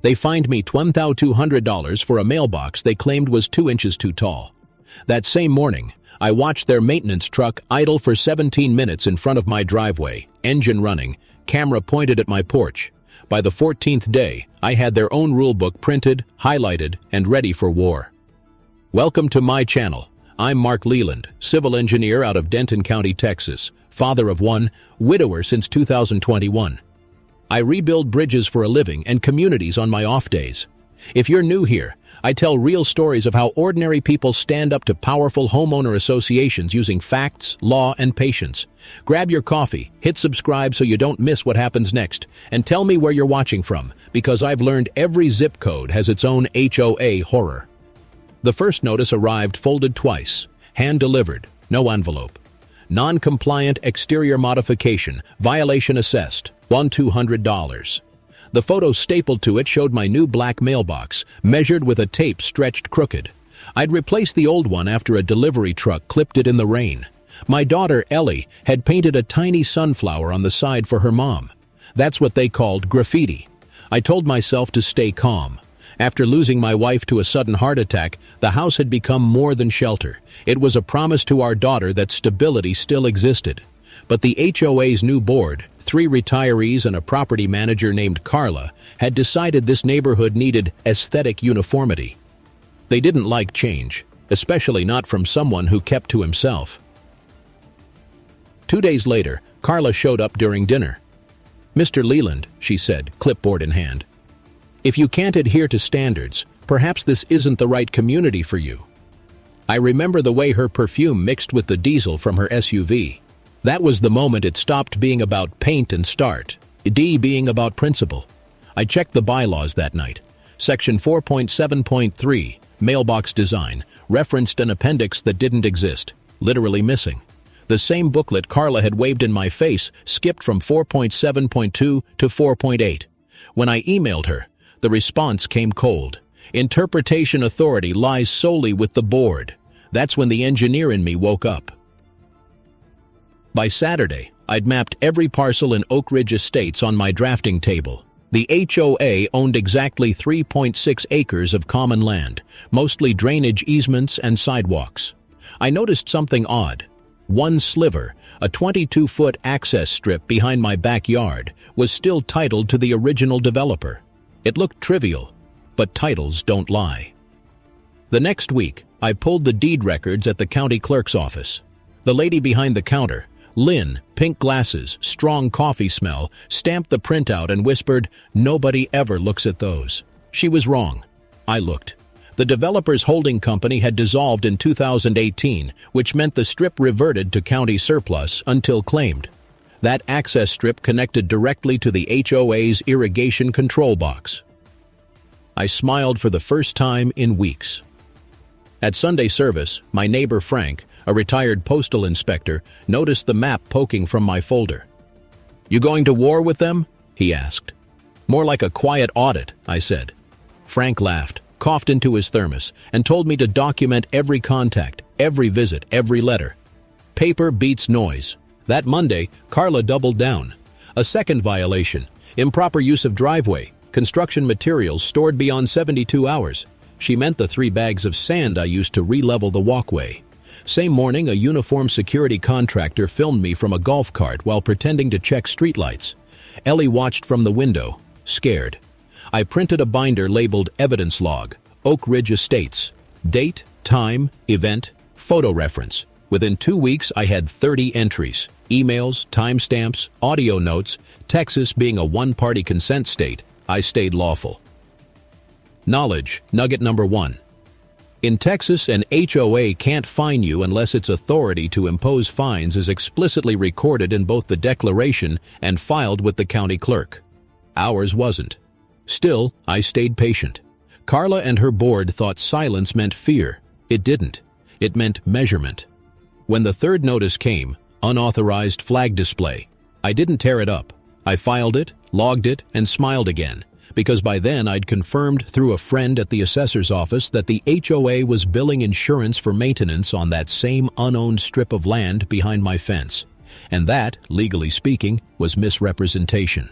They fined me $1,200 for a mailbox they claimed was 2 inches too tall. That same morning, I watched their maintenance truck idle for 17 minutes in front of my driveway, engine running, camera pointed at my porch. By the 14th day, I had their own rulebook printed, highlighted, and ready for war. Welcome to my channel. I'm Mark Leland, civil engineer out of Denton County, Texas, father of one, widower since 2021. I rebuild bridges for a living and communities on my off days. If you're new here, I tell real stories of how ordinary people stand up to powerful homeowner associations using facts, law, and patience. Grab your coffee, hit subscribe so you don't miss what happens next, and tell me where you're watching from, because I've learned every zip code has its own HOA horror. The first notice arrived folded twice, hand-delivered, no envelope. Non-compliant exterior modification, violation assessed, $1,200. The photo stapled to it showed my new black mailbox, measured with a tape stretched crooked. I'd replaced the old one after a delivery truck clipped it in the rain. My daughter, Ellie, had painted a tiny sunflower on the side for her mom. That's what they called graffiti. I told myself to stay calm. After losing my wife to a sudden heart attack, the house had become more than shelter. It was a promise to our daughter that stability still existed. But the HOA's new board, 3 retirees and a property manager named Carla, had decided this neighborhood needed aesthetic uniformity. They didn't like change, especially not from someone who kept to himself. 2 days later, Carla showed up during dinner. "Mr. Leland," she said, clipboard in hand, "if you can't adhere to standards, perhaps this isn't the right community for you." I remember the way her perfume mixed with the diesel from her SUV. That was the moment it stopped being about paint and start, being about principle. I checked the bylaws that night. Section 4.7.3, mailbox design, referenced an appendix that didn't exist, literally missing. The same booklet Carla had waved in my face skipped from 4.7.2 to 4.8. When I emailed her, the response came cold. Interpretation authority lies solely with the board. That's when the engineer in me woke up. By Saturday, I'd mapped every parcel in Oak Ridge Estates on my drafting table. The HOA owned exactly 3.6 acres of common land, mostly drainage easements and sidewalks. I noticed something odd. One sliver, a 22-foot access strip behind my backyard, was still titled to the original developer. It looked trivial, but titles don't lie. The next week, I pulled the deed records at the county clerk's office. The lady behind the counter, Lynn, pink glasses, strong coffee smell, stamped the printout and whispered, "Nobody ever looks at those." She was wrong. I looked. The developer's holding company had dissolved in 2018, which meant the strip reverted to county surplus until claimed. That access strip connected directly to the HOA's irrigation control box. I smiled for the first time in weeks. At Sunday service, my neighbor Frank, a retired postal inspector, noticed the map poking from my folder. "You going to war with them?" he asked. "More like a quiet audit," I said. Frank laughed, coughed into his thermos, and told me to document every contact, every visit, every letter. Paper beats noise. That Monday, Carla doubled down. A second violation, improper use of driveway, construction materials stored beyond 72 hours. She meant the 3 bags of sand I used to re-level the walkway. Same morning, a uniformed security contractor filmed me from a golf cart while pretending to check streetlights. Ellie watched from the window, scared. I printed a binder labeled Evidence Log, Oak Ridge Estates. Date, time, event, photo reference. Within 2 weeks, I had 30 entries. Emails, timestamps, audio notes. Texas being a one-party consent state, I stayed lawful. Knowledge, nugget number 1. In Texas, an HOA can't fine you unless its authority to impose fines is explicitly recorded in both the declaration and filed with the county clerk. Ours wasn't. Still, I stayed patient. Carla and her board thought silence meant fear. It didn't. It meant measurement. When the third notice came, unauthorized flag display, I didn't tear it up. I filed it, logged it, and smiled again, because by then I'd confirmed through a friend at the assessor's office that the HOA was billing insurance for maintenance on that same unowned strip of land behind my fence. And that, legally speaking, was misrepresentation.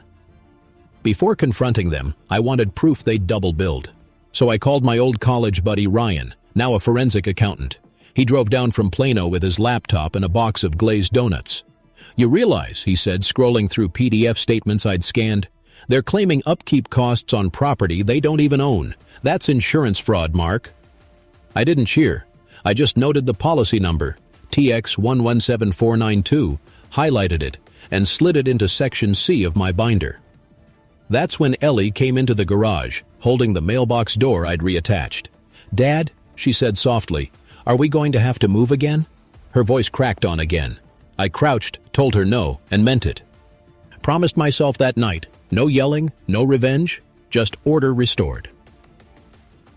Before confronting them, I wanted proof they'd double-billed. So I called my old college buddy Ryan, now a forensic accountant. He drove down from Plano with his laptop and a box of glazed donuts. "You realize," he said, scrolling through PDF statements I'd scanned, "they're claiming upkeep costs on property they don't even own. That's insurance fraud, Mark." I didn't cheer. I just noted the policy number, TX117492, highlighted it, and slid it into Section C of my binder. That's when Ellie came into the garage, holding the mailbox door I'd reattached. "Dad," she said softly, "are we going to have to move again?" Her voice cracked on again. I crouched, told her no, and meant it. Promised myself that night, no yelling, no revenge, just order restored.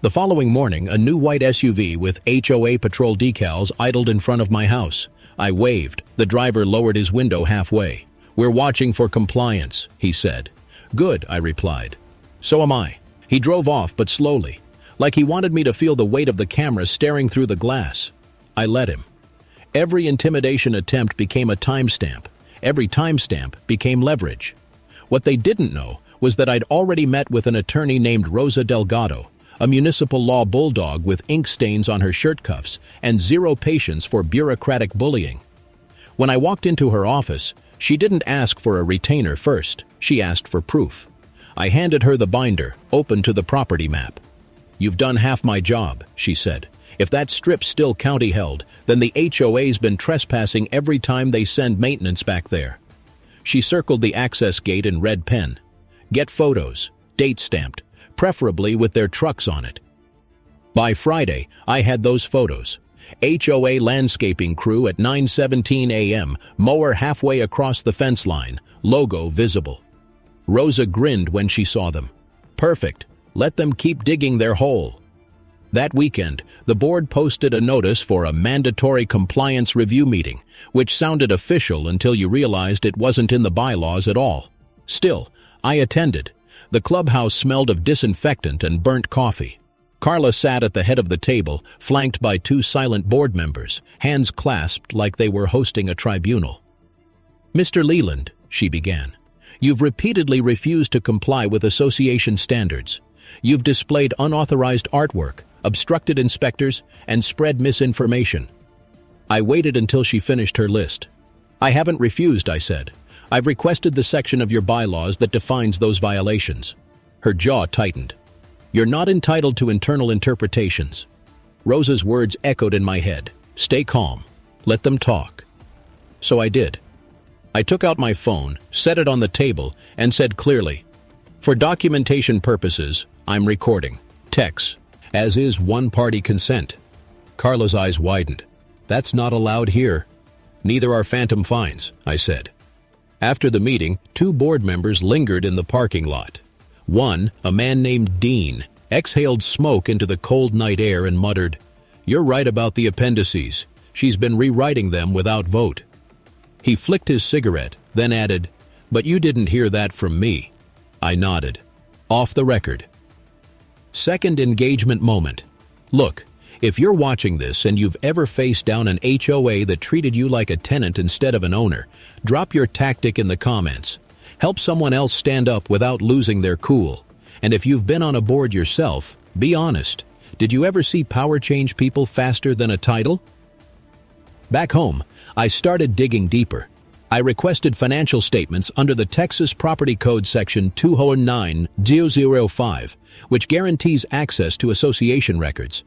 The following morning, a new white SUV with HOA patrol decals idled in front of my house. I waved. The driver lowered his window halfway. "We're watching for compliance," he said. "Good," I replied. "So am I." He drove off, but slowly, like he wanted me to feel the weight of the camera staring through the glass. I let him. Every intimidation attempt became a timestamp. Every timestamp became leverage. What they didn't know was that I'd already met with an attorney named Rosa Delgado, a municipal law bulldog with ink stains on her shirt cuffs and zero patience for bureaucratic bullying. When I walked into her office, she didn't ask for a retainer first. She asked for proof. I handed her the binder, open to the property map. "You've done half my job," she said. "If that strip's still county-held, then the HOA's been trespassing every time they send maintenance back there." She circled the access gate in red pen. "Get photos, date-stamped, preferably with their trucks on it." By Friday, I had those photos. HOA landscaping crew at 9:17 a.m., mower halfway across the fence line, logo visible. Rosa grinned when she saw them. "Perfect. Let them keep digging their hole." That weekend, the board posted a notice for a mandatory compliance review meeting, which sounded official until you realized it wasn't in the bylaws at all. Still, I attended. The clubhouse smelled of disinfectant and burnt coffee. Carla sat at the head of the table, flanked by two silent board members, hands clasped like they were hosting a tribunal. "Mr. Leland," she began, "you've repeatedly refused to comply with association standards. You've displayed unauthorized artwork, obstructed inspectors, and spread misinformation." I waited until she finished her list. "I haven't refused," I said. "I've requested the section of your bylaws that defines those violations." Her jaw tightened. "You're not entitled to internal interpretations." Rosa's words echoed in my head. "Stay calm. Let them talk." So I did. I took out my phone, set it on the table, and said clearly, "For documentation purposes, I'm recording. Text. As is one-party consent." Carla's eyes widened. "That's not allowed here." "Neither are phantom fines," I said. After the meeting, two board members lingered in the parking lot. One, a man named Dean, exhaled smoke into the cold night air and muttered, "You're right about the appendices. She's been rewriting them without vote." He flicked his cigarette, then added, "But you didn't hear that from me." I nodded. Off the record. Second engagement moment. Look, if you're watching this and you've ever faced down an HOA that treated you like a tenant instead of an owner, drop your tactic in the comments. Help someone else stand up without losing their cool. And if you've been on a board yourself, be honest. Did you ever see power change people faster than a title? Back home, I started digging deeper. I requested financial statements under the Texas Property Code Section 209005, which guarantees access to association records.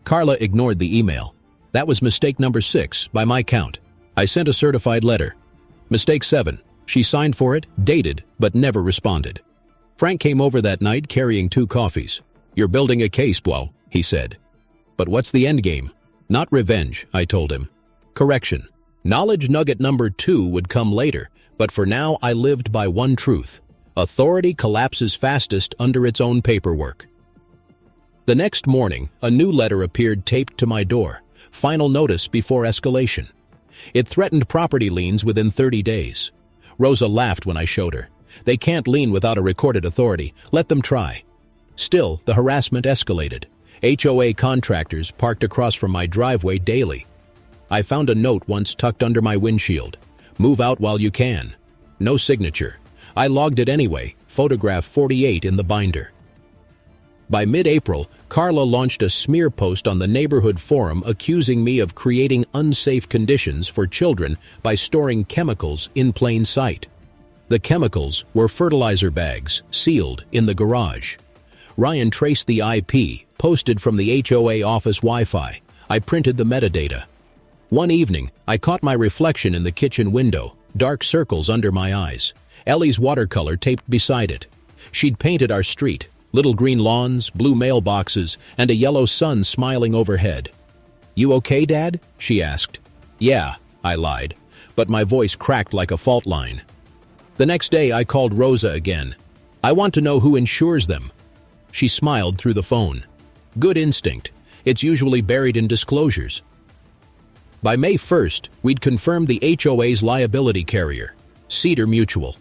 Carla ignored the email. That was mistake number 6, by my count. I sent a certified letter. Mistake 7. She signed for it, dated, but never responded. Frank came over that night carrying 2 coffees. "You're building a case, Bwo," he said. "But what's the end game?" "Not revenge," I told him. Correction. Knowledge nugget number 2 would come later, but for now I lived by one truth. Authority collapses fastest under its own paperwork. The next morning, a new letter appeared taped to my door. Final notice before escalation. It threatened property liens within 30 days. Rosa laughed when I showed her. "They can't lien without a recorded authority. Let them try." Still, the harassment escalated. HOA contractors parked across from my driveway daily. I found a note once tucked under my windshield. "Move out while you can." No signature. I logged it anyway, photograph 48 in the binder. By mid-April, Carla launched a smear post on the neighborhood forum accusing me of creating unsafe conditions for children by storing chemicals in plain sight. The chemicals were fertilizer bags, sealed, in the garage. Ryan traced the IP, posted from the HOA office Wi-Fi. I printed the metadata. One evening, I caught my reflection in the kitchen window, dark circles under my eyes. Ellie's watercolor taped beside it. She'd painted our street, little green lawns, blue mailboxes, and a yellow sun smiling overhead. "You okay, Dad?" she asked. "Yeah," I lied, but my voice cracked like a fault line. The next day, I called Rosa again. "I want to know who insures them." She smiled through the phone. "Good instinct. It's usually buried in disclosures." By May 1st, we'd confirmed the HOA's liability carrier, Cedar Mutual.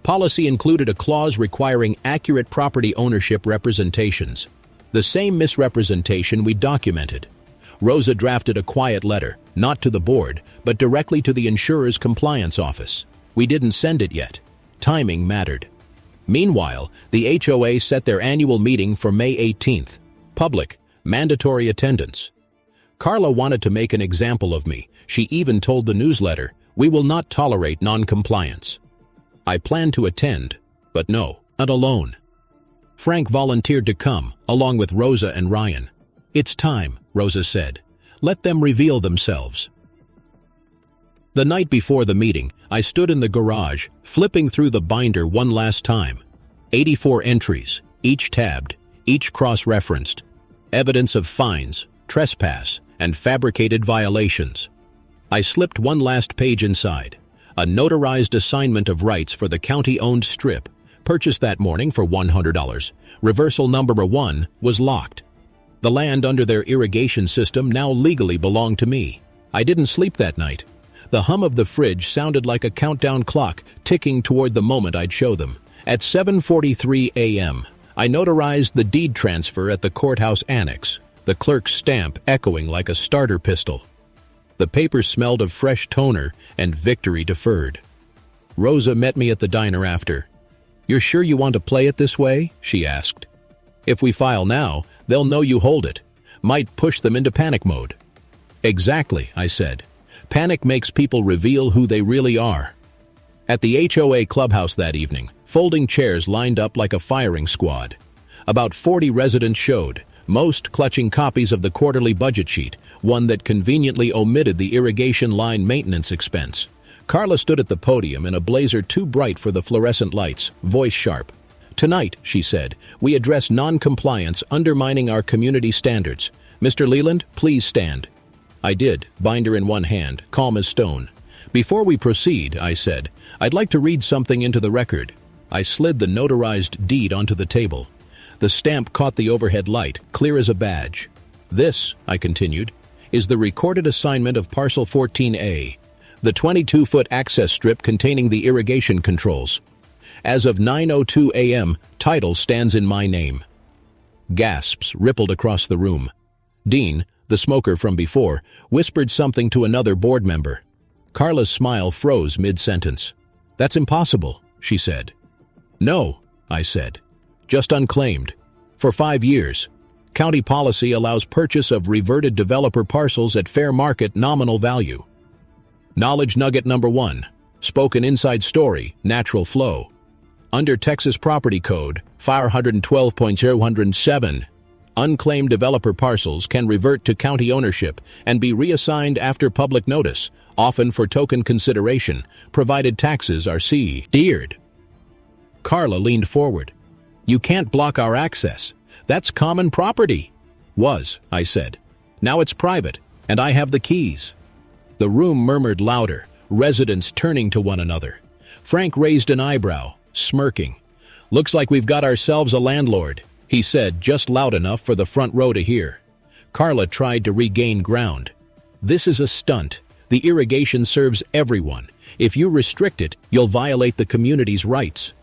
Policy included a clause requiring accurate property ownership representations. The same misrepresentation we documented. Rosa drafted a quiet letter, not to the board, but directly to the insurer's compliance office. We didn't send it yet. Timing mattered. Meanwhile, the HOA set their annual meeting for May 18th. Public, mandatory attendance. Carla wanted to make an example of me. She even told the newsletter, "We will not tolerate non-compliance." I planned to attend, but no, not alone. Frank volunteered to come, along with Rosa and Ryan. "It's time," Rosa said. "Let them reveal themselves." The night before the meeting, I stood in the garage, flipping through the binder one last time. 84 entries, each tabbed, each cross-referenced. Evidence of fines, trespass, and fabricated violations. I slipped one last page inside. A notarized assignment of rights for the county-owned strip, purchased that morning for $100. Reversal number 1 was locked. The land under their irrigation system now legally belonged to me. I didn't sleep that night. The hum of the fridge sounded like a countdown clock ticking toward the moment I'd show them. At 7:43 a.m., I notarized the deed transfer at the courthouse annex, the clerk's stamp echoing like a starter pistol. The paper smelled of fresh toner and victory deferred. Rosa met me at the diner after. "You're sure you want to play it this way?" she asked. "If we file now, they'll know you hold it. Might push them into panic mode." "Exactly," I said. "Panic makes people reveal who they really are." At the HOA clubhouse that evening, folding chairs lined up like a firing squad. About 40 residents showed, most clutching copies of the quarterly budget sheet, one that conveniently omitted the irrigation line maintenance expense. Carla stood at the podium in a blazer too bright for the fluorescent lights, voice sharp. "Tonight," she said, "we address non-compliance undermining our community standards. Mr. Leland, please stand." I did, binder in one hand, calm as stone. "Before we proceed," I said, "I'd like to read something into the record." I slid the notarized deed onto the table. The stamp caught the overhead light, clear as a badge. "This," I continued, "is the recorded assignment of Parcel 14A, the 22-foot access strip containing the irrigation controls. As of 9:02 a.m., title stands in my name." Gasps rippled across the room. Dean, the smoker from before, whispered something to another board member. Carla's smile froze mid-sentence. "That's impossible," she said. "No," I said. "Just unclaimed. For 5 years. County policy allows purchase of reverted developer parcels at fair market nominal value." Knowledge nugget number 1. Spoken inside story, natural flow. Under Texas Property Code, 512.007, unclaimed developer parcels can revert to county ownership and be reassigned after public notice, often for token consideration, provided taxes are cleared. Carla leaned forward. "You can't block our access. That's common property." "Was," I said. "Now it's private, and I have the keys." The room murmured louder, residents turning to one another. Frank raised an eyebrow, smirking. "Looks like we've got ourselves a landlord," he said, just loud enough for the front row to hear. Carla tried to regain ground. "This is a stunt. The irrigation serves everyone. If you restrict it, you'll violate the community's rights."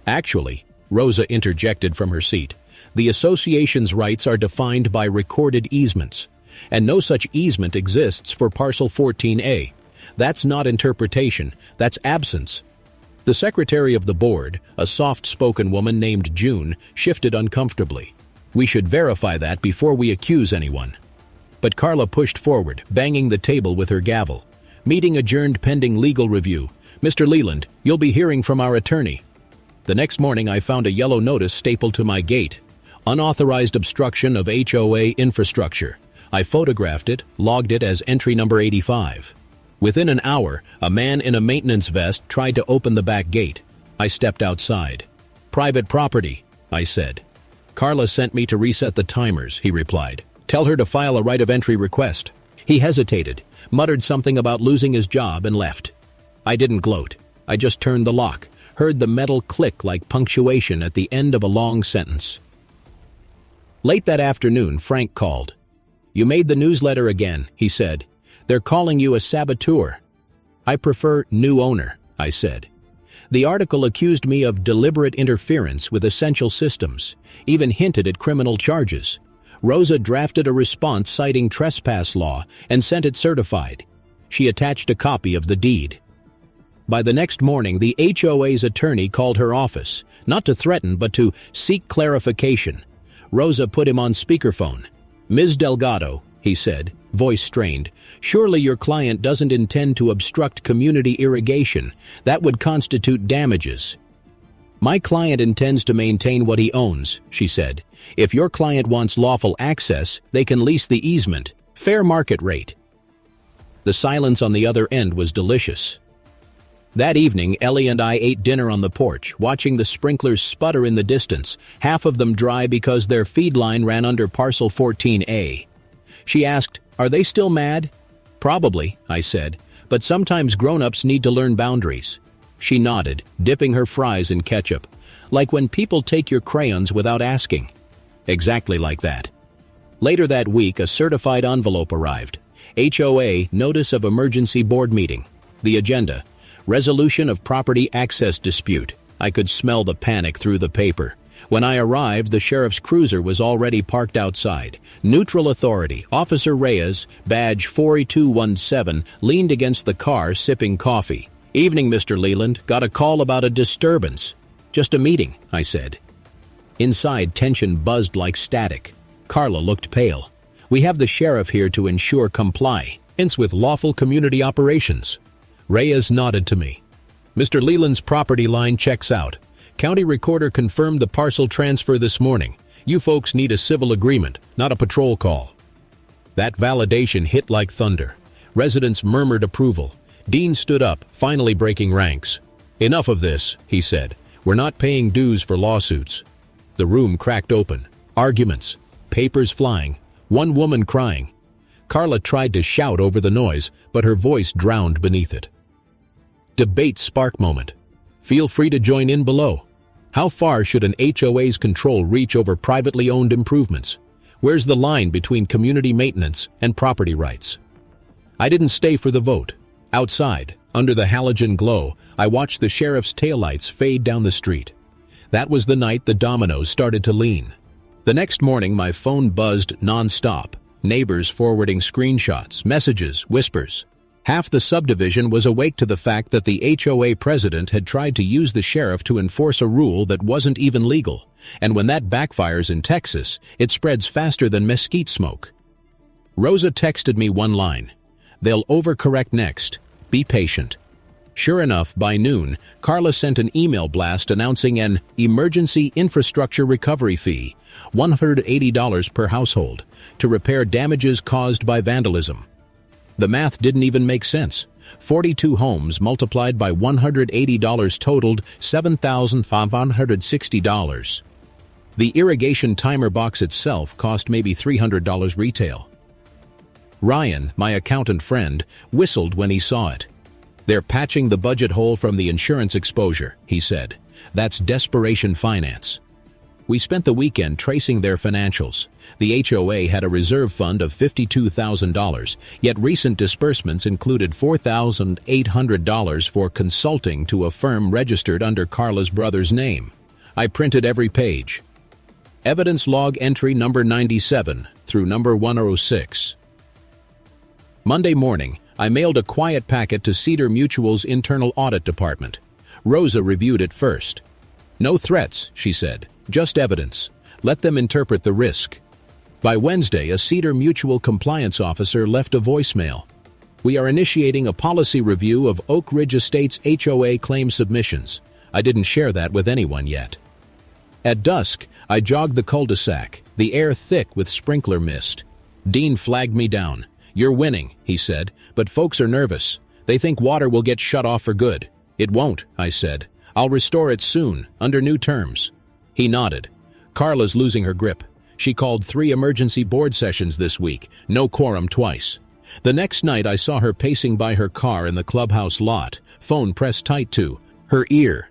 "Actually," Rosa interjected from her seat, "the association's rights are defined by recorded easements, and no such easement exists for Parcel 14A. That's not interpretation, that's absence." The secretary of the board, a soft-spoken woman named June, shifted uncomfortably. We should verify that before we accuse anyone. But Carla pushed forward, banging the table with her gavel. Meeting adjourned pending legal review. Mr. Leland, you'll be hearing from our attorney. The next morning I found a yellow notice stapled to my gate. Unauthorized obstruction of HOA infrastructure. I photographed it, logged it as entry number 85. Within an hour, a man in a maintenance vest tried to open the back gate. I stepped outside. Private property, I said. Carla sent me to reset the timers, he replied. Tell her to file a right of entry request. He hesitated, muttered something about losing his job and left. I didn't gloat. I just turned the lock, heard the metal click like punctuation at the end of a long sentence. Late that afternoon, Frank called. You made the newsletter again, he said. They're calling you a saboteur. I prefer new owner, I said. The article accused me of deliberate interference with essential systems, even hinted at criminal charges. Rosa drafted a response citing trespass law and sent it certified. She attached a copy of the deed. By the next morning, the HOA's attorney called her office, not to threaten but to seek clarification. Rosa put him on speakerphone. Ms. Delgado, he said, voice strained, surely your client doesn't intend to obstruct community irrigation. That would constitute damages. My client intends to maintain what he owns, she said. If your client wants lawful access, they can lease the easement. Fair market rate. The silence on the other end was delicious. That evening, Ellie and I ate dinner on the porch, watching the sprinklers sputter in the distance, half of them dry because their feed line ran under parcel 14A. She asked, "Are they still mad?" "Probably," I said, "but sometimes grown-ups need to learn boundaries." She nodded, dipping her fries in ketchup. "Like when people take your crayons without asking." Exactly like that. Later that week, a certified envelope arrived. HOA Notice of Emergency Board Meeting. The agenda. Resolution of Property Access Dispute. I could smell the panic through the paper. When I arrived, the sheriff's cruiser was already parked outside. Neutral authority, Officer Reyes, badge 4217, leaned against the car sipping coffee. "Evening, Mr. Leland. Got a call about a disturbance." "Just a meeting," I said. Inside, tension buzzed like static. Carla looked pale. "We have the sheriff here to ensure compliance with lawful community operations." Reyes nodded to me. "Mr. Leland's property line checks out. County recorder confirmed the parcel transfer this morning. You folks need a civil agreement, not a patrol call." That validation hit like thunder. Residents murmured approval. Dean stood up, finally breaking ranks. "Enough of this," he said. "We're not paying dues for lawsuits." The room cracked open. Arguments. Papers flying. One woman crying. Carla tried to shout over the noise, but her voice drowned beneath it. Debate spark moment. Feel free to join in below. How far should an HOA's control reach over privately owned improvements? Where's the line between community maintenance and property rights? I didn't stay for the vote. Outside, under the halogen glow, I watched the sheriff's taillights fade down the street. That was the night the dominoes started to lean. The next morning, my phone buzzed nonstop. Neighbors forwarding screenshots, messages, whispers. Half the subdivision was awake to the fact that the HOA president had tried to use the sheriff to enforce a rule that wasn't even legal. And when that backfires in Texas, it spreads faster than mesquite smoke. Rosa texted me one line. "They'll overcorrect next. Be patient." Sure enough, by noon, Carla sent an email blast announcing an emergency infrastructure recovery fee, $180 per household, to repair damages caused by vandalism. The math didn't even make sense. 42 homes multiplied by $180 totaled $7,560. The irrigation timer box itself cost maybe $300 retail. Ryan, my accountant friend, whistled when he saw it. "They're patching the budget hole from the insurance exposure," he said. "That's desperation finance." We spent the weekend tracing their financials. The HOA had a reserve fund of $52,000, yet recent disbursements included $4,800 for consulting to a firm registered under Carla's brother's name. I printed every page. Evidence log entry number 97 through number 106. Monday morning, I mailed a quiet packet to Cedar Mutual's internal audit department. Rosa reviewed it first. "No threats," she said. "Just evidence. Let them interpret the risk." By Wednesday, a Cedar Mutual compliance officer left a voicemail. "We are initiating a policy review of Oak Ridge Estates HOA claim submissions. I didn't share that with anyone yet." At dusk, I jogged the cul-de-sac, the air thick with sprinkler mist. Dean flagged me down. "You're winning," he said, "but folks are nervous. They think water will get shut off for good." "It won't," I said. "I'll restore it soon, under new terms." He nodded. "Carla's losing her grip. She called 3 emergency board sessions this week, no quorum twice. The next night I saw her pacing by her car in the clubhouse lot, phone pressed tight to her ear.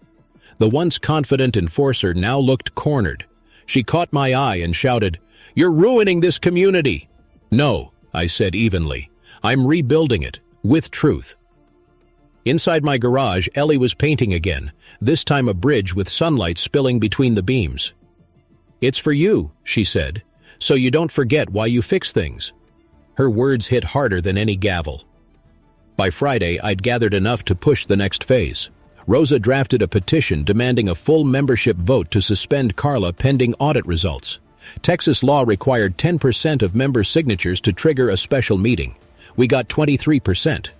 The once confident enforcer now looked cornered. She caught my eye and shouted, "You're ruining this community!" "No," I said evenly. "I'm rebuilding it, with truth." Inside my garage, Ellie was painting again, this time a bridge with sunlight spilling between the beams. "It's for you," she said, "so you don't forget why you fix things." Her words hit harder than any gavel. By Friday, I'd gathered enough to push the next phase. Rosa drafted a petition demanding a full membership vote to suspend Carla pending audit results. Texas law required 10% of member signatures to trigger a special meeting. We got 23%.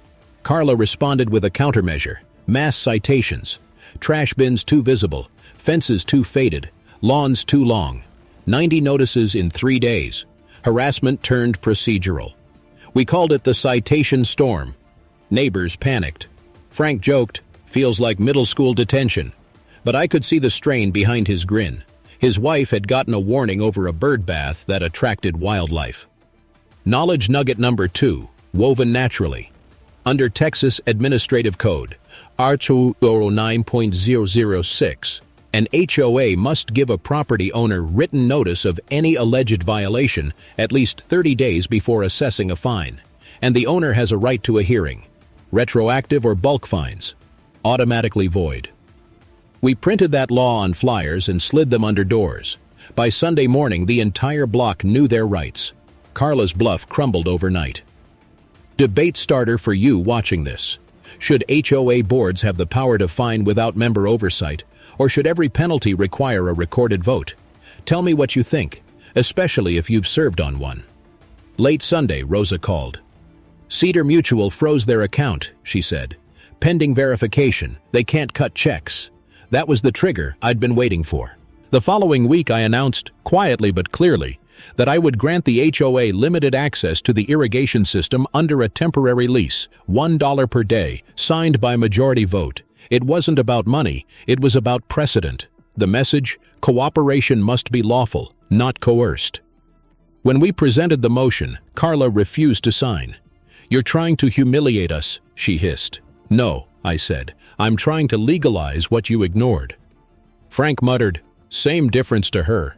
Carla responded with a countermeasure: mass citations. Trash bins too visible, fences too faded, lawns too long. 90 notices in 3 days. Harassment turned procedural. We called it the citation storm. Neighbors panicked. Frank joked, "Feels like middle school detention." But I could see the strain behind his grin. His wife had gotten a warning over a bird bath that attracted wildlife. Knowledge nugget number 2, woven naturally. Under Texas Administrative Code, R209.006, 9.006, an HOA must give a property owner written notice of any alleged violation at least 30 days before assessing a fine, and the owner has a right to a hearing. Retroactive or bulk fines, automatically void. We printed that law on flyers and slid them under doors. By Sunday morning, the entire block knew their rights. Carla's bluff crumbled overnight. Debate starter for you watching this. Should HOA boards have the power to fine without member oversight, or should every penalty require a recorded vote? Tell me what you think, especially if you've served on one. Late Sunday, Rosa called. "Cedar Mutual froze their account," she said. "Pending verification, they can't cut checks." That was the trigger I'd been waiting for. The following week I announced, quietly but clearly, that I would grant the HOA limited access to the irrigation system under a temporary lease, $1 per day, signed by majority vote. It wasn't about money, it was about precedent. The message: cooperation must be lawful, not coerced. When we presented the motion, Carla refused to sign. "You're trying to humiliate us," she hissed. "No," I said, "I'm trying to legalize what you ignored." Frank muttered, "Same difference to her."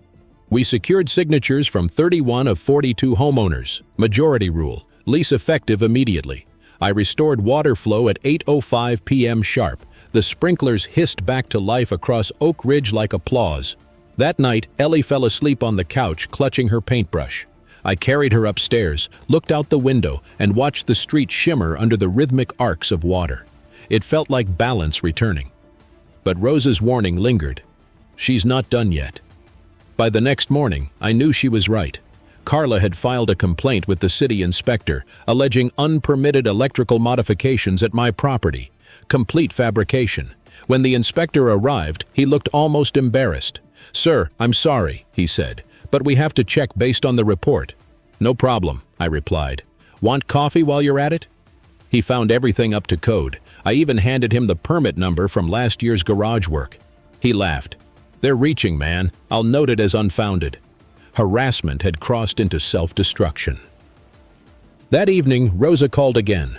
We secured signatures from 31 of 42 homeowners, majority rule, lease effective immediately. I restored water flow at 8:05 p.m. sharp. The sprinklers hissed back to life across Oak Ridge like applause. That night, Ellie fell asleep on the couch, clutching her paintbrush. I carried her upstairs, looked out the window, and watched the street shimmer under the rhythmic arcs of water. It felt like balance returning. But Rosa's warning lingered. She's not done yet. By the next morning, I knew she was right. Carla had filed a complaint with the city inspector, alleging unpermitted electrical modifications at my property. Complete fabrication. When the inspector arrived, he looked almost embarrassed. "Sir, I'm sorry," he said, "but we have to check based on the report." "No problem," I replied. "Want coffee while you're at it?" He found everything up to code. I even handed him the permit number from last year's garage work. He laughed. "They're reaching, man. I'll note it as unfounded." Harassment had crossed into self-destruction. That evening, Rosa called again.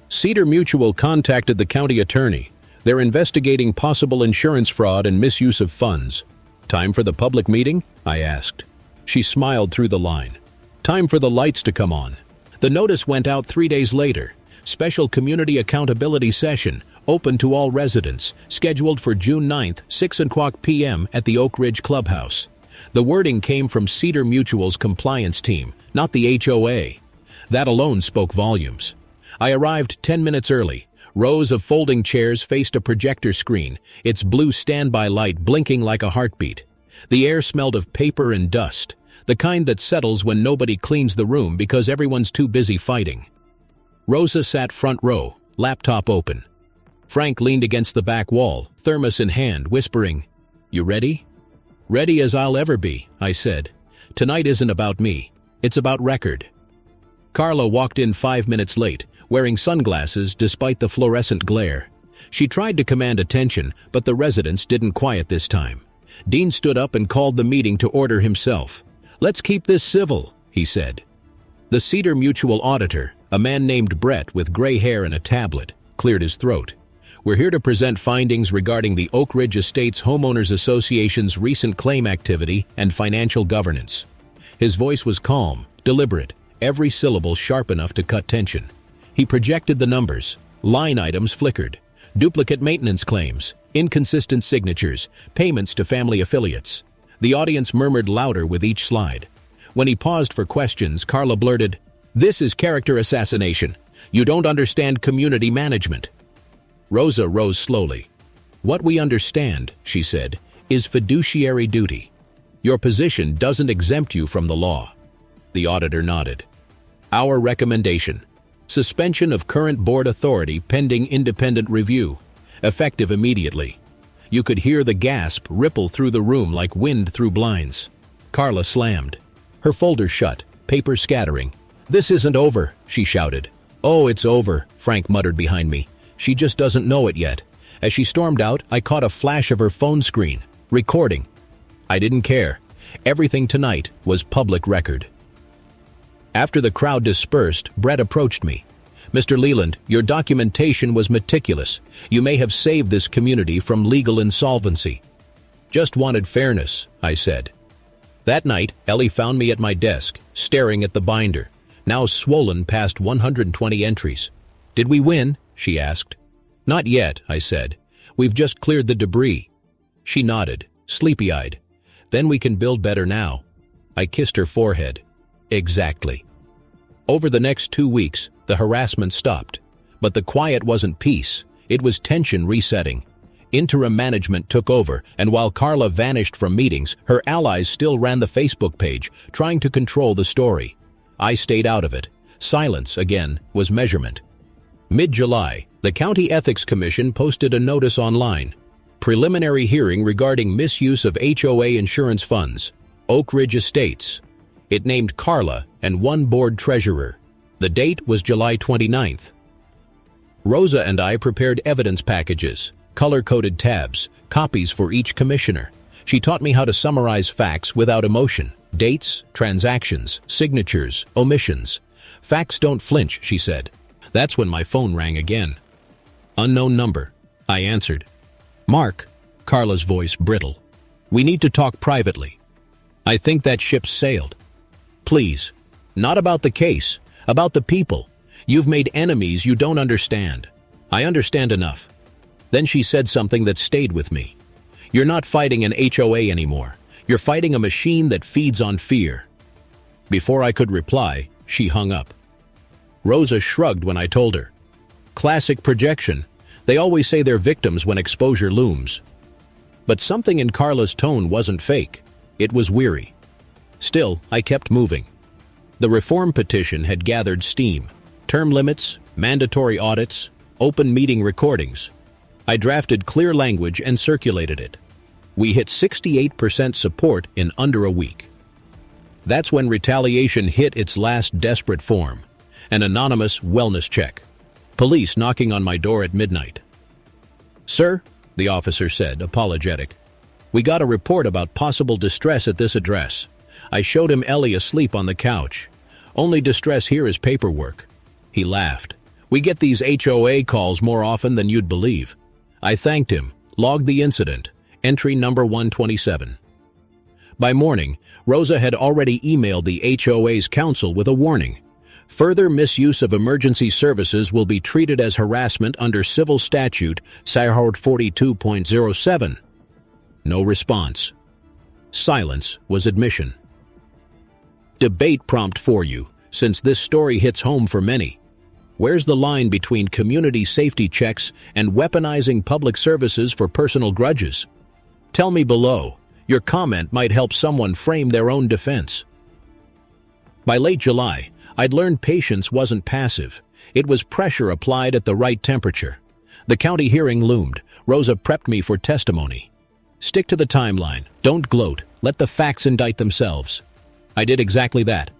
Cedar Mutual contacted the county attorney. They're investigating possible insurance fraud and misuse of funds. "Time for the public meeting?" I asked. She smiled through the line. "Time for the lights to come on." The notice went out 3 days later. Special Community Accountability Session, open to all residents, scheduled for June 9th, 6 o'clock p.m. at the Oak Ridge Clubhouse. The wording came from Cedar Mutual's compliance team, not the HOA. That alone spoke volumes. I arrived 10 minutes early. Rows of folding chairs faced a projector screen, its blue standby light blinking like a heartbeat. The air smelled of paper and dust, the kind that settles when nobody cleans the room because everyone's too busy fighting. Rosa sat front row, laptop open. Frank leaned against the back wall, thermos in hand, whispering, "You ready?" "Ready as I'll ever be," I said. "Tonight isn't about me. It's about record." Carla walked in 5 minutes late, wearing sunglasses despite the fluorescent glare. She tried to command attention, but the residents didn't quiet this time. Dean stood up and called the meeting to order himself. "Let's keep this civil," he said. The Cedar Mutual auditor, a man named Brett with gray hair and a tablet, cleared his throat. "We're here to present findings regarding the Oak Ridge Estates Homeowners Association's recent claim activity and financial governance." His voice was calm, deliberate, every syllable sharp enough to cut tension. He projected the numbers. Line items flickered. Duplicate maintenance claims, inconsistent signatures, payments to family affiliates. The audience murmured louder with each slide. When he paused for questions, Carla blurted, "This is character assassination. You don't understand community management." Rosa rose slowly. "What we understand," she said, "is fiduciary duty. Your position doesn't exempt you from the law." The auditor nodded. "Our recommendation: suspension of current board authority pending independent review, effective immediately." You could hear the gasp ripple through the room like wind through blinds. Carla slammed. Her folder shut, paper scattering. "This isn't over," she shouted. "Oh, it's over," Frank muttered behind me. "She just doesn't know it yet." As she stormed out, I caught a flash of her phone screen. Recording. I didn't care. Everything tonight was public record. After the crowd dispersed, Brett approached me. "Mr. Leland, your documentation was meticulous. You may have saved this community from legal insolvency." "Just wanted fairness," I said. That night, Ellie found me at my desk, staring at the binder, now swollen past 120 entries. "Did we win?" she asked. "Not yet," I said. "We've just cleared the debris." She nodded, sleepy-eyed. "Then we can build better now." I kissed her forehead. "Exactly." Over the next 2 weeks, the harassment stopped. But the quiet wasn't peace, it was tension resetting. Interim management took over, and while Carla vanished from meetings, her allies still ran the Facebook page, trying to control the story. I stayed out of it. Silence, again, was measurement. Mid-July, the County Ethics Commission posted a notice online. Preliminary hearing regarding misuse of HOA insurance funds. Oak Ridge Estates. It named Carla and one board treasurer. The date was July 29th. Rosa and I prepared evidence packages, color-coded tabs, copies for each commissioner. She taught me how to summarize facts without emotion. Dates, transactions, signatures, omissions. "Facts don't flinch," she said. That's when my phone rang again. "Unknown number," I answered. "Mark," Carla's voice brittle. "We need to talk privately. I think that ship's sailed. Please. Not about the case, about the people. You've made enemies you don't understand." "I understand enough." Then she said something that stayed with me. "You're not fighting an HOA anymore. You're fighting a machine that feeds on fear." Before I could reply, she hung up. Rosa shrugged when I told her. Classic projection. They always say they're victims when exposure looms. But something in Carla's tone wasn't fake. It was weary. Still, I kept moving. The reform petition had gathered steam. Term limits, mandatory audits, open meeting recordings. I drafted clear language and circulated it. We hit 68% support in under a week. That's when retaliation hit its last desperate form. An anonymous wellness check. Police knocking on my door at midnight. "Sir," the officer said, apologetic, "we got a report about possible distress at this address." I showed him Ellie asleep on the couch. "Only distress here is paperwork." He laughed. "We get these HOA calls more often than you'd believe." I thanked him, logged the incident, entry number 127. By morning, Rosa had already emailed the HOA's counsel with a warning. Further misuse of emergency services will be treated as harassment under Civil Statute Sahort 42.07. No response. Silence was admission. Debate prompt for you, since this story hits home for many. Where's the line between community safety checks and weaponizing public services for personal grudges? Tell me below. Your comment might help someone frame their own defense. By late July, I'd learned patience wasn't passive. It was pressure applied at the right temperature. The county hearing loomed. Rosa prepped me for testimony. Stick to the timeline. Don't gloat. Let the facts indict themselves. I did exactly that.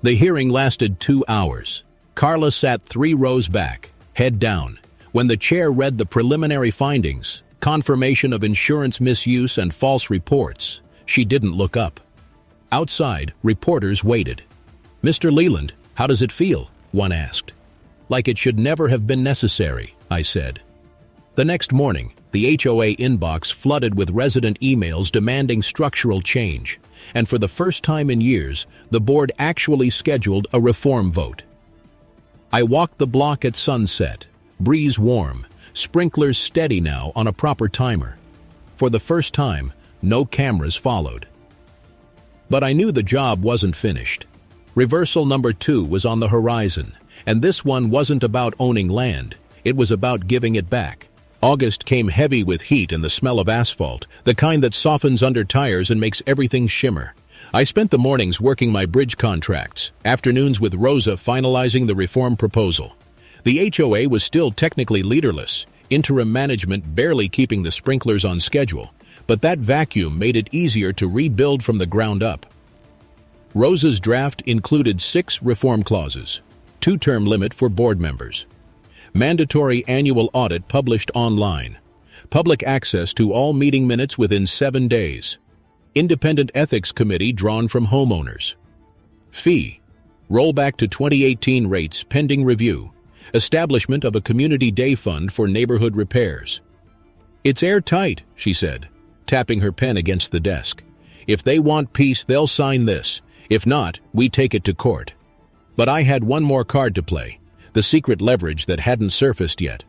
The hearing lasted 2 hours. Carla sat 3 rows back, head down. When the chair read the preliminary findings, confirmation of insurance misuse and false reports, she didn't look up. Outside, reporters waited. "Mr. Leland, how does it feel?" one asked. "Like it should never have been necessary," I said. The next morning, the HOA inbox flooded with resident emails demanding structural change, and for the first time in years, the board actually scheduled a reform vote. I walked the block at sunset, breeze warm, sprinklers steady now on a proper timer. For the first time, no cameras followed. But I knew the job wasn't finished. Reversal number 2 was on the horizon, and this one wasn't about owning land, it was about giving it back. August came heavy with heat and the smell of asphalt, the kind that softens under tires and makes everything shimmer. I spent the mornings working my bridge contracts, afternoons with Rosa finalizing the reform proposal. The HOA was still technically leaderless, interim management barely keeping the sprinklers on schedule, but that vacuum made it easier to rebuild from the ground up. Rosa's draft included 6 reform clauses, 2-term limit for board members, mandatory annual audit published online, public access to all meeting minutes within 7 days, independent ethics committee drawn from homeowners, fee, rollback to 2018 rates pending review, establishment of a community day fund for neighborhood repairs. "It's airtight," she said, tapping her pen against the desk. "If they want peace, they'll sign this. If not, we take it to court." But I had one more card to play, the secret leverage that hadn't surfaced yet.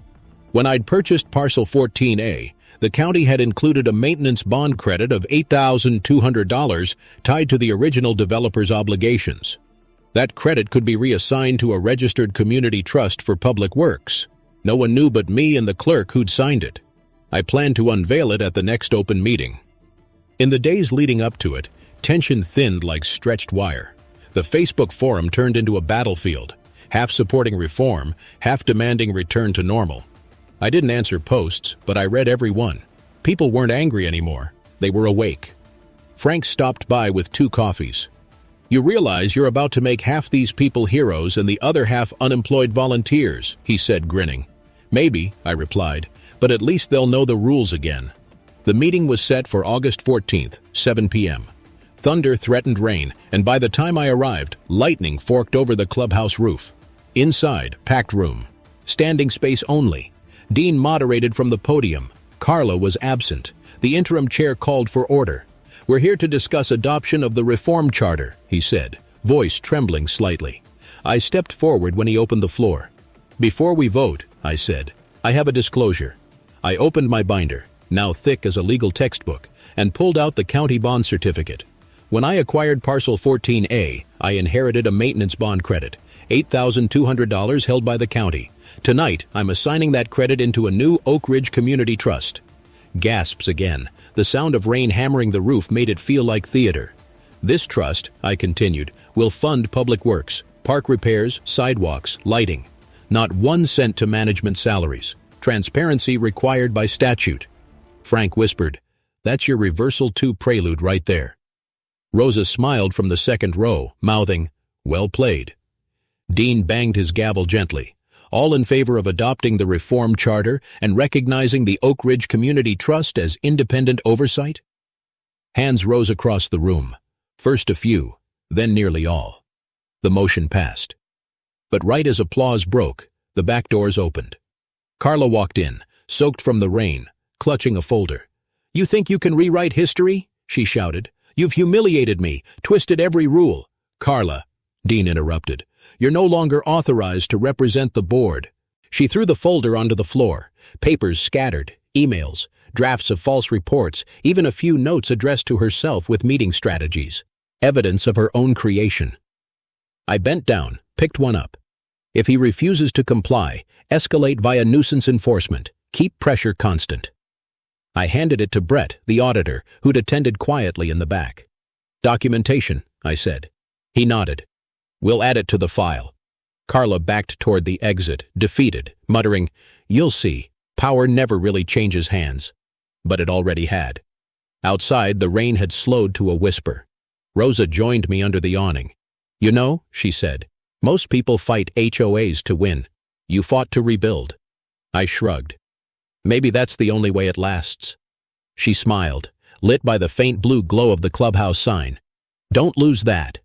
When I'd purchased Parcel 14A, the county had included a maintenance bond credit of $8,200 tied to the original developer's obligations. That credit could be reassigned to a registered community trust for public works. No one knew but me and the clerk who'd signed it. I planned to unveil it at the next open meeting. In the days leading up to it, tension thinned like stretched wire. The Facebook forum turned into a battlefield, half supporting reform, half demanding return to normal. I didn't answer posts, but I read every one. People weren't angry anymore. They were awake. Frank stopped by with 2 coffees. "You realize you're about to make half these people heroes and the other half unemployed volunteers," he said, grinning. "Maybe," I replied, "but at least they'll know the rules again." The meeting was set for August 14th, 7 p.m. Thunder threatened rain, and by the time I arrived, lightning forked over the clubhouse roof. Inside, packed room. Standing space only. Dean moderated from the podium. Carla was absent. The interim chair called for order. "We're here to discuss adoption of the reform charter," he said, voice trembling slightly. I stepped forward when he opened the floor. "Before we vote," I said, "I have a disclosure." I opened my binder, now thick as a legal textbook, and pulled out the county bond certificate. When I acquired Parcel 14A, I inherited a maintenance bond credit, $8,200 held by the county. Tonight, I'm assigning that credit into a new Oak Ridge Community Trust. Gasps again. The sound of rain hammering the roof made it feel like theater. "This trust," I continued, "will fund public works, park repairs, sidewalks, lighting. Not 1 cent to management salaries. Transparency required by statute." Frank whispered, "That's your reversal 2 prelude right there." Rosa smiled from the second row, mouthing, "Well played." Dean banged his gavel gently. "All in favor of adopting the reform charter and recognizing the Oak Ridge Community Trust as independent oversight?" Hands rose across the room. First a few, then nearly all. The motion passed. But right as applause broke, the back doors opened. Carla walked in, soaked from the rain, clutching a folder. "You think you can rewrite history?" she shouted. "You've humiliated me, twisted every rule." "Carla," Dean interrupted, "you're no longer authorized to represent the board." She threw the folder onto the floor, papers scattered, emails, drafts of false reports, even a few notes addressed to herself with meeting strategies, evidence of her own creation. I bent down, picked one up. If he refuses to comply, escalate via nuisance enforcement. Keep pressure constant. I handed it to Brett, the auditor, who'd attended quietly in the back. Documentation, I said. He nodded. We'll add it to the file. Carla backed toward the exit, defeated, muttering, You'll see, power never really changes hands. But it already had. Outside, the rain had slowed to a whisper. Rosa joined me under the awning. You know, she said, most people fight HOAs to win. You fought to rebuild. I shrugged. Maybe that's the only way it lasts. She smiled, lit by the faint blue glow of the clubhouse sign. Don't lose that.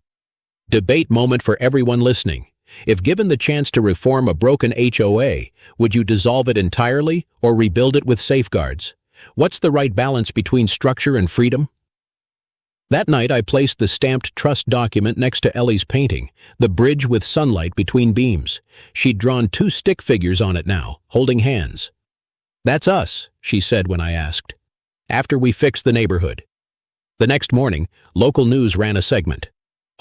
Debate moment for everyone listening. If given the chance to reform a broken HOA, would you dissolve it entirely or rebuild it with safeguards? What's the right balance between structure and freedom? That night I placed the stamped trust document next to Ellie's painting, the bridge with sunlight between beams. She'd drawn 2 stick figures on it now, holding hands. That's us, she said when I asked. After we fixed the neighborhood. The next morning, local news ran a segment.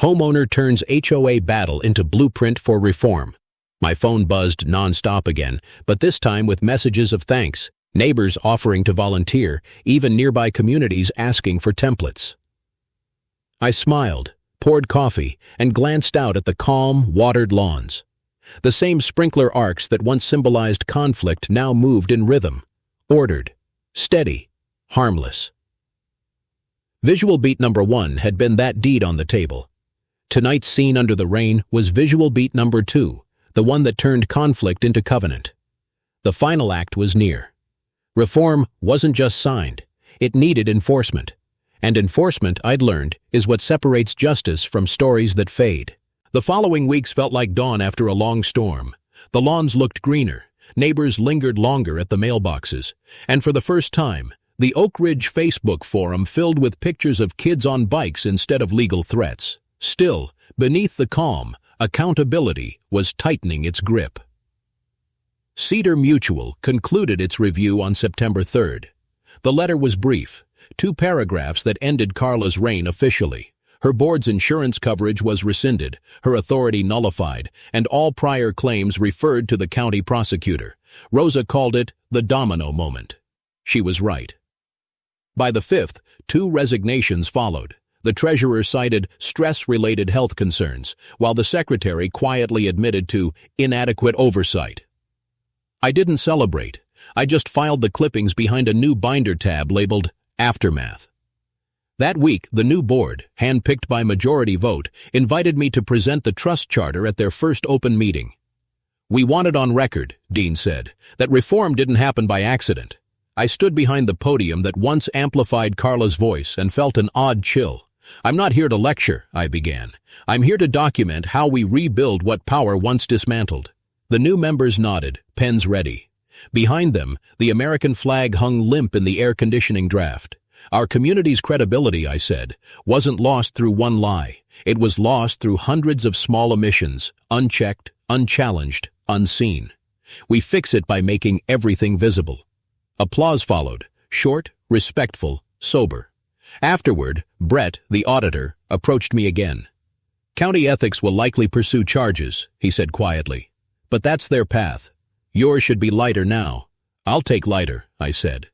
Homeowner turns HOA battle into blueprint for reform. My phone buzzed nonstop again, but this time with messages of thanks, neighbors offering to volunteer, even nearby communities asking for templates. I smiled, poured coffee, and glanced out at the calm, watered lawns. The same sprinkler arcs that once symbolized conflict now moved in rhythm, ordered, steady, harmless. Visual beat number 1 had been that deed on the table. Tonight's scene under the rain was visual beat number 2, the one that turned conflict into covenant. The final act was near. Reform wasn't just signed, it needed enforcement. And enforcement, I'd learned, is what separates justice from stories that fade. The following weeks felt like dawn after a long storm. The lawns looked greener, neighbors lingered longer at the mailboxes, and for the first time, the Oak Ridge Facebook forum filled with pictures of kids on bikes instead of legal threats. Still, beneath the calm, accountability was tightening its grip. Cedar Mutual concluded its review on September 3rd. The letter was brief, 2 paragraphs that ended Carla's reign officially. Her board's insurance coverage was rescinded, her authority nullified, and all prior claims referred to the county prosecutor. Rosa called it the domino moment. She was right. By the 5th, 2 resignations followed. The treasurer cited stress-related health concerns, while the secretary quietly admitted to inadequate oversight. I didn't celebrate. I just filed the clippings behind a new binder tab labeled Aftermath. That week, the new board, handpicked by majority vote, invited me to present the trust charter at their first open meeting. We wanted on record, Dean said, that reform didn't happen by accident. I stood behind the podium that once amplified Carla's voice and felt an odd chill. I'm not here to lecture, I began. I'm here to document how we rebuild what power once dismantled. The new members nodded, pens ready. Behind them, the American flag hung limp in the air conditioning draft. Our community's credibility, I said, wasn't lost through one lie. It was lost through hundreds of small omissions, unchecked, unchallenged, unseen. We fix it by making everything visible. Applause followed, short, respectful, sober. Afterward, Brett, the auditor, approached me again. County ethics will likely pursue charges, he said quietly. But that's their path. Yours should be lighter now. I'll take lighter, I said.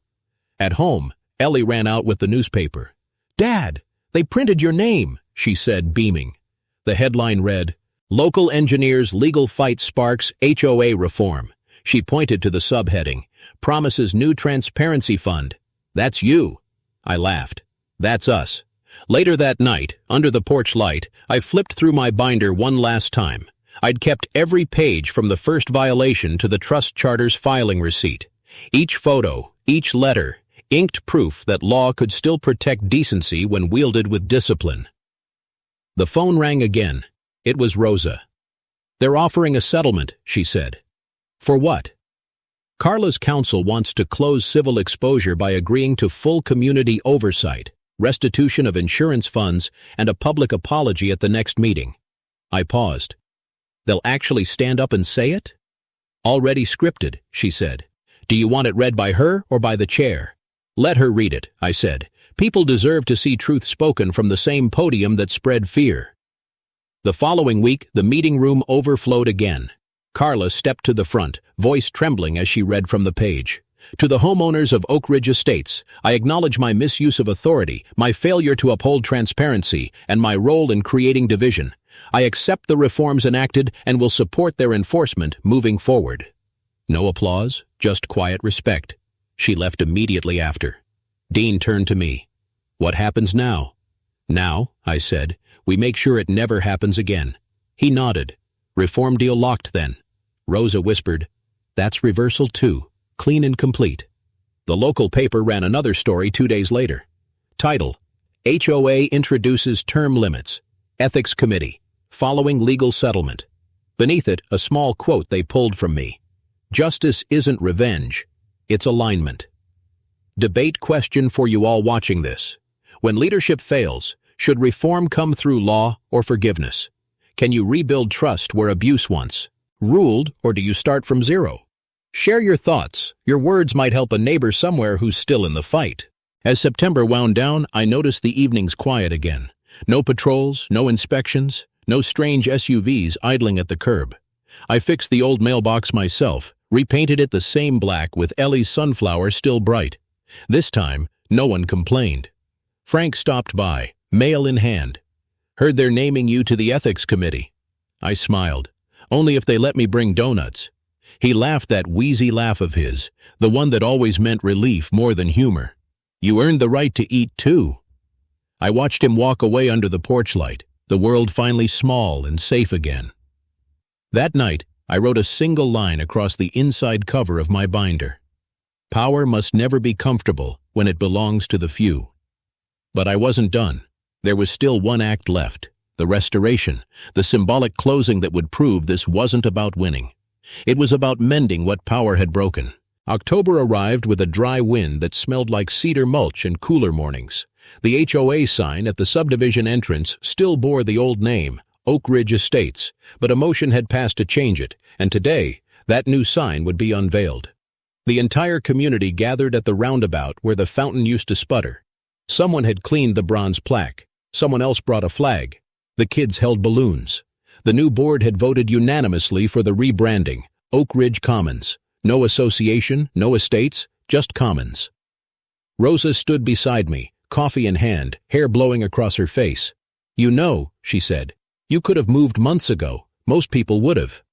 At home, Ellie ran out with the newspaper. Dad, they printed your name, she said, beaming. The headline read, Local Engineers Legal Fight Sparks HOA Reform. She pointed to the subheading, Promises New Transparency Fund. That's you. I laughed. That's us. Later that night, under the porch light, I flipped through my binder one last time. I'd kept every page from the first violation to the trust charter's filing receipt. Each photo, each letter, inked proof that law could still protect decency when wielded with discipline. The phone rang again. It was Rosa. They're offering a settlement, she said. For what? Carla's counsel wants to close civil exposure by agreeing to full community oversight, restitution of insurance funds, and a public apology at the next meeting. I paused. They'll actually stand up and say it? Already scripted, she said. Do you want it read by her or by the chair? Let her read it, I said. People deserve to see truth spoken from the same podium that spread fear. The following week, the meeting room overflowed again. Carla stepped to the front, voice trembling as she read from the page. To the homeowners of Oak Ridge Estates, I acknowledge my misuse of authority, my failure to uphold transparency, and my role in creating division. I accept the reforms enacted and will support their enforcement moving forward. No applause, just quiet respect. She left immediately after. Dean turned to me. What happens now? Now, I said, we make sure it never happens again. He nodded. Reform deal locked then. Rosa whispered, that's reversal too, clean and complete. The local paper ran another story 2 days later. Title, HOA introduces term limits. Ethics Committee, following legal settlement. Beneath it, a small quote they pulled from me. Justice isn't revenge, it's alignment. Debate question for you all watching this. When leadership fails, should reform come through law or forgiveness? Can you rebuild trust where abuse once ruled, or do you start from zero? Share your thoughts. Your words might help a neighbor somewhere who's still in the fight. As September wound down, I noticed the evenings quiet again. No patrols, no inspections, no strange SUVs idling at the curb. I fixed the old mailbox myself, repainted it the same black with Ellie's sunflower still bright. This time, no one complained. Frank stopped by, mail in hand. Heard they're naming you to the ethics committee. I smiled. Only if they let me bring donuts. He laughed that wheezy laugh of his, the one that always meant relief more than humor. You earned the right to eat too. I watched him walk away under the porch light, the world finally small and safe again. That night, I wrote a single line across the inside cover of my binder. Power must never be comfortable when it belongs to the few. But I wasn't done. There was still one act left, the restoration, the symbolic closing that would prove this wasn't about winning. It was about mending what power had broken. October arrived with a dry wind that smelled like cedar mulch and cooler mornings. The HOA sign at the subdivision entrance still bore the old name, Oak Ridge Estates, but a motion had passed to change it, and today, that new sign would be unveiled. The entire community gathered at the roundabout where the fountain used to sputter. Someone had cleaned the bronze plaque. Someone else brought a flag. The kids held balloons. The new board had voted unanimously for the rebranding, Oak Ridge Commons. No association, no estates, just commons. Rosa stood beside me, coffee in hand, hair blowing across her face. You know, she said, you could have moved months ago. Most people would have.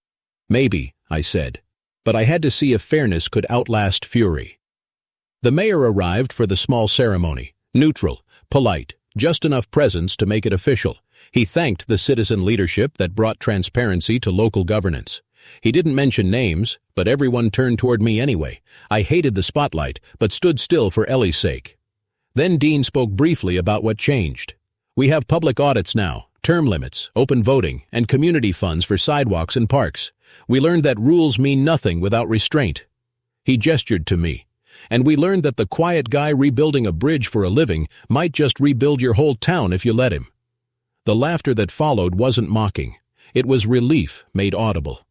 Maybe, I said, but I had to see if fairness could outlast fury. The mayor arrived for the small ceremony, neutral, polite, just enough presence to make it official. He thanked the citizen leadership that brought transparency to local governance. He didn't mention names, but everyone turned toward me anyway. I hated the spotlight, but stood still for Ellie's sake. Then Dean spoke briefly about what changed. We have public audits now, term limits, open voting, and community funds for sidewalks and parks. We learned that rules mean nothing without restraint. He gestured to me. And we learned that the quiet guy rebuilding a bridge for a living might just rebuild your whole town if you let him. The laughter that followed wasn't mocking. It was relief made audible.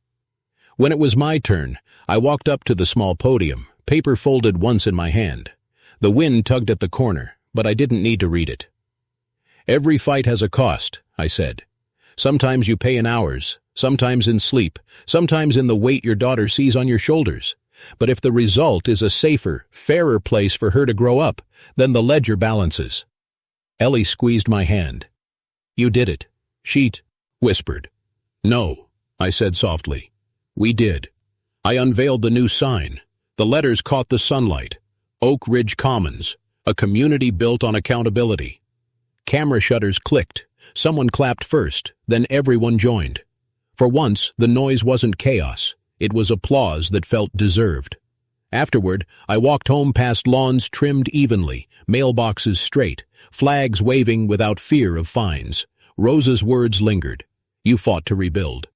When it was my turn, I walked up to the small podium, paper folded once in my hand. The wind tugged at the corner, but I didn't need to read it. Every fight has a cost, I said. Sometimes you pay in hours, sometimes in sleep, sometimes in the weight your daughter sees on your shoulders. But if the result is a safer, fairer place for her to grow up, then the ledger balances. Ellie squeezed my hand. You did it, she whispered. No, I said softly. We did. I unveiled the new sign. The letters caught the sunlight. Oak Ridge Commons, a community built on accountability. Camera shutters clicked. Someone clapped first, then everyone joined. For once, the noise wasn't chaos. It was applause that felt deserved. Afterward, I walked home past lawns trimmed evenly, mailboxes straight, flags waving without fear of fines. Rosa's words lingered. You fought to rebuild.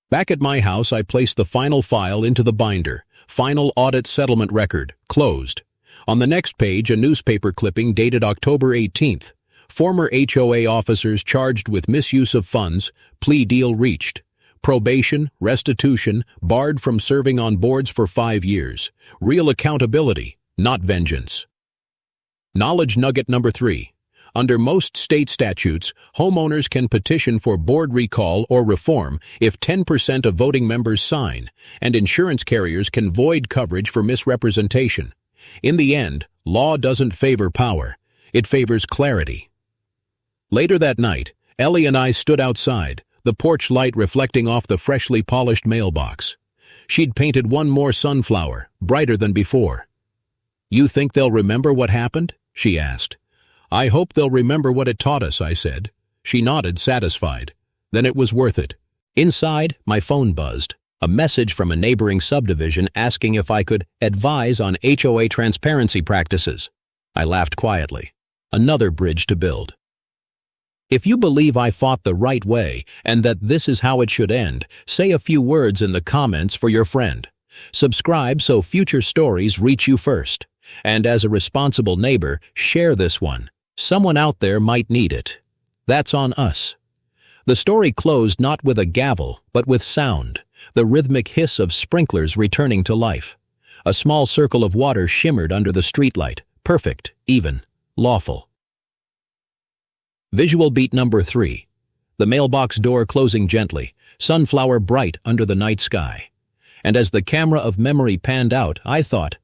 Back at my house, I placed the final file into the binder. Final audit settlement record, closed. On the next page, a newspaper clipping dated October 18th. Former HOA officers charged with misuse of funds, plea deal reached. Probation, restitution, barred from serving on boards for 5 years. Real accountability, not vengeance. Knowledge nugget number 3. Under most state statutes, homeowners can petition for board recall or reform if 10% of voting members sign, and insurance carriers can void coverage for misrepresentation. In the end, law doesn't favor power. It favors clarity. Later that night, Ellie and I stood outside, the porch light reflecting off the freshly polished mailbox. She'd painted one more sunflower, brighter than before. "You think they'll remember what happened?" she asked. "I hope they'll remember what it taught us," I said. She nodded, satisfied. Then it was worth it. Inside, my phone buzzed. A message from a neighboring subdivision asking if I could advise on HOA transparency practices. I laughed quietly. Another bridge to build. If you believe I fought the right way and that this is how it should end, say a few words in the comments for your friend. Subscribe so future stories reach you first. And as a responsible neighbor, share this one. Someone out there might need it. That's on us. The story closed not with a gavel, but with sound, the rhythmic hiss of sprinklers returning to life. A small circle of water shimmered under the streetlight, perfect, even, lawful. Visual beat number 3. The mailbox door closing gently, sunflower bright under the night sky. And as the camera of memory panned out, I thought,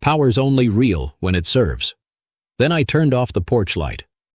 power's only real when it serves. Then I turned off the porch light.